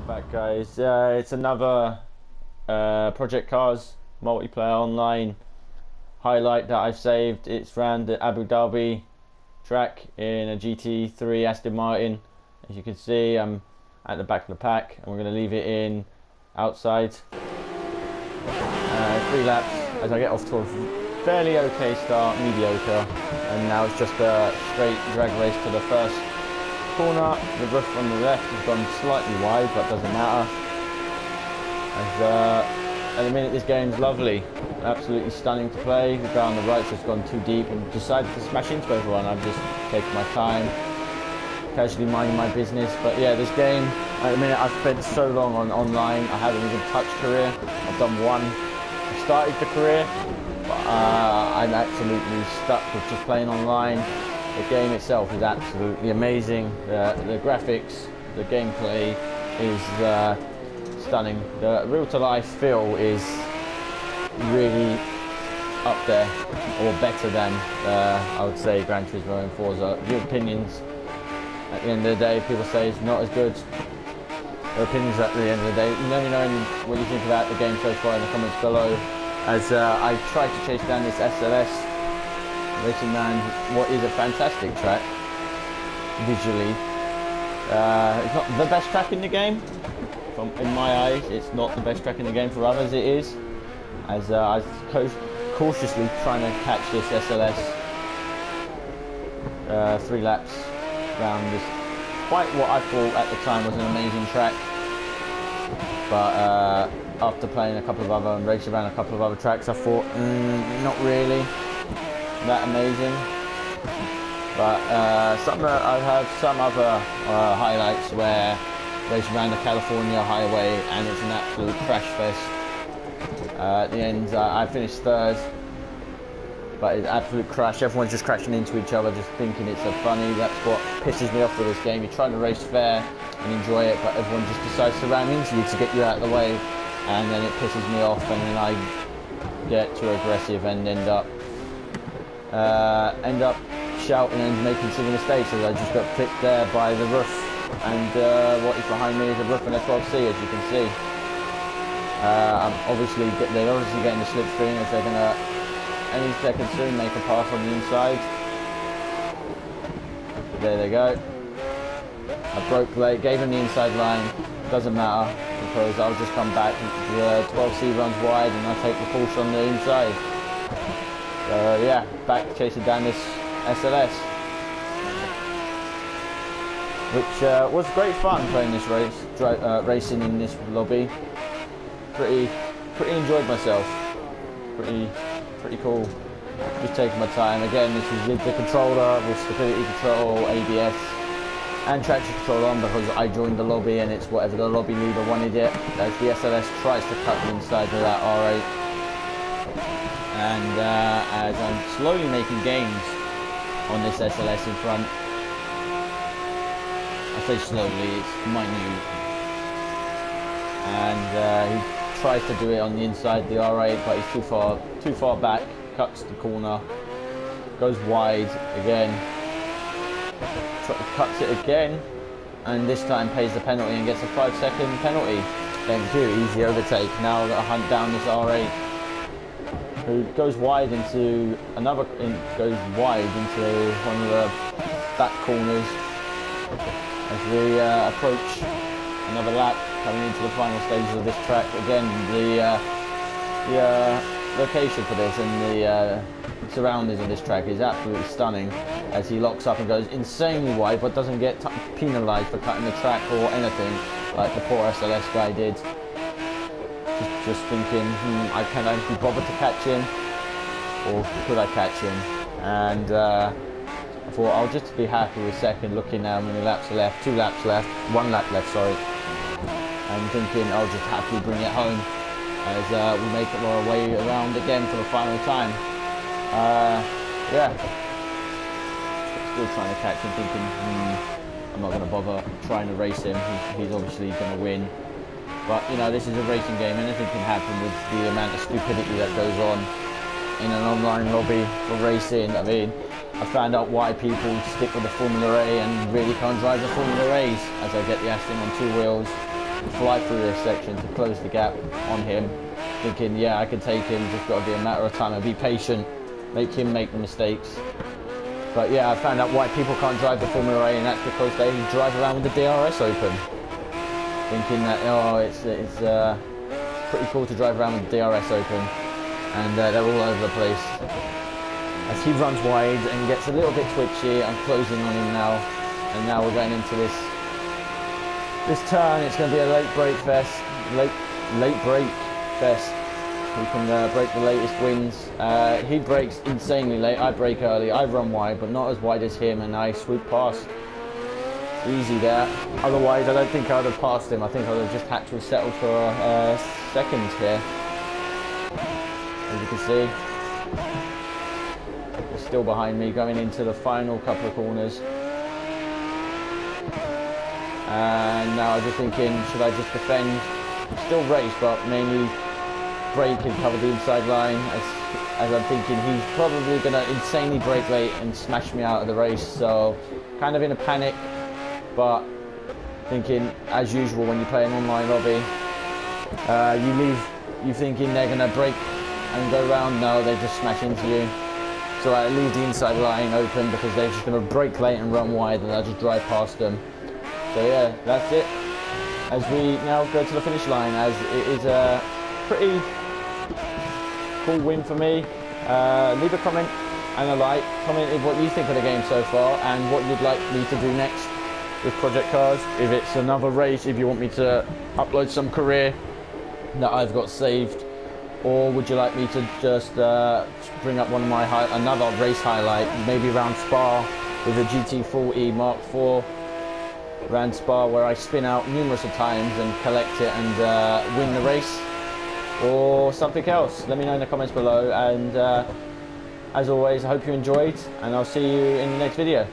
Welcome back, guys. It's another Project Cars multiplayer online highlight that I've saved. It's around the Abu Dhabi track in a GT3 Aston Martin. As you can see, I'm at the back of the pack and we're going to leave it in outside. 3 laps as I get off to a fairly okay start, mediocre, and now it's just a straight drag race to the first corner. The roof on the left has gone slightly wide, but doesn't matter. As at the minute, this game's lovely, absolutely stunning to play. The guy on the right's just gone too deep and decided to smash into everyone. I'm just taking my time, casually minding my business. But yeah, this game, at the minute, I've spent so long on online. I haven't even touched career. I've done one. I started the career, but I'm absolutely stuck with just playing online. The game itself is absolutely amazing. The graphics, the gameplay is stunning. The real-to-life feel is really up there, or better than, I would say, Gran Turismo and Forza. Your opinions, at the end of the day, people say it's not as good. Their opinions at the end of the day. Let me know what you think about the game so far in the comments below. As I try to chase down this SLS Racing Man, what is a fantastic track visually. It's not the best track in the game. In my eyes, it's not the best track in the game. For others, it is. As I was cautiously trying to catch this SLS 3 laps around this, quite what I thought at the time was an amazing track. But after playing a couple of other and racing around a couple of other tracks, I thought, not really that amazing. But I have some other highlights where racing around the California highway and it's an absolute crash fest. At the end, I finished third, but it's an absolute crash. Everyone's just crashing into each other, just thinking it's so funny. That's what pisses me off with this game. You're trying to race fair and enjoy it, but everyone just decides to ram into you to get you out of the way, and then it pisses me off, and then I get too aggressive and end up shouting and making silly mistakes, as I just got clipped there by the roof, and what is behind me is a roof and a 12C, as you can see. They're obviously getting the slipstream, as they're going to any second soon make a pass on the inside. There they go. I broke late, gave him the inside line. Doesn't matter, because I'll just come back. The 12C runs wide and I take the Porsche on the inside. So yeah, back chasing down this SLS, which was great fun playing this race, racing in this lobby. Pretty enjoyed myself. Pretty cool. Just taking my time. Again, this is with the controller, with stability control, ABS, and traction control on, because I joined the lobby and it's whatever the lobby leader wanted it. As the SLS tries to cut the inside of that R8. And as I'm slowly making gains on this SLS in front. I say slowly, it's minute. And he tries to do it on the inside, the R8, but he's too far back, cuts the corner, goes wide again, cuts it again, and this time pays the penalty and gets a 5-second penalty. Thank you, easy overtake. Now I've got to hunt down this R8. Who goes wide into one of the back corners as we approach another lap, coming into the final stages of this track. Again, the location for this and the surroundings of this track is absolutely stunning, as he locks up and goes insanely wide, but doesn't get penalised for cutting the track or anything like the poor SLS guy did. Just thinking, can I be bothered to catch him, or could I catch him? And I thought I'll just be happy with second, looking how many laps are left, 2 laps left, 1 lap left, sorry, and thinking I'll just happily bring it home as we make our way around again for the final time. Yeah, still trying to catch him, thinking I'm not going to bother trying to race him, he's obviously going to win. But you know, this is a racing game, anything can happen with the amount of stupidity that goes on in an online lobby for racing. I mean, I found out why people stick with the Formula A and really can't drive the Formula A's, as I get the Aston on 2 wheels fly through this section to close the gap on him. Thinking, yeah, I could take him, just got to be a matter of time and be patient, make him make the mistakes. But yeah, I found out why people can't drive the Formula A, and that's because they drive around with the DRS open. Thinking that, oh, it's pretty cool to drive around with the DRS open, and they're all over the place. As he runs wide and gets a little bit twitchy, I'm closing on him now, and now we're going into this turn. It's going to be a late brake fest, late brake fest. Who can break the latest wins. He brakes insanely late, I brake early, I run wide, but not as wide as him, and I swoop past. Easy there. Otherwise, I don't think I would have passed him. I think I would have just had to have settled for seconds here. As you can see, he's still behind me going into the final couple of corners. And now I'm just thinking, should I just defend? Still race, but mainly brake and cover the inside line, as I'm thinking he's probably going to insanely brake late and smash me out of the race. So kind of in a panic, but thinking, as usual when you play an online lobby, you thinking they're going to brake and go round. No, they just smash into you. So I leave the inside line open because they're just going to brake late and run wide, and I'll just drive past them. So yeah, that's it. As we now go to the finish line, as it is a pretty cool win for me. Leave a comment and a like. Comment what you think of the game so far and what you'd like me to do next with Project Cars. If it's another race, if you want me to upload some career that I've got saved, or would you like me to just bring up one of my another race highlight, maybe around Spa with a GT3 Mark IV, around Spa where I spin out numerous of times and collect it and win the race, or something else. Let me know in the comments below, and as always, I hope you enjoyed, and I'll see you in the next video.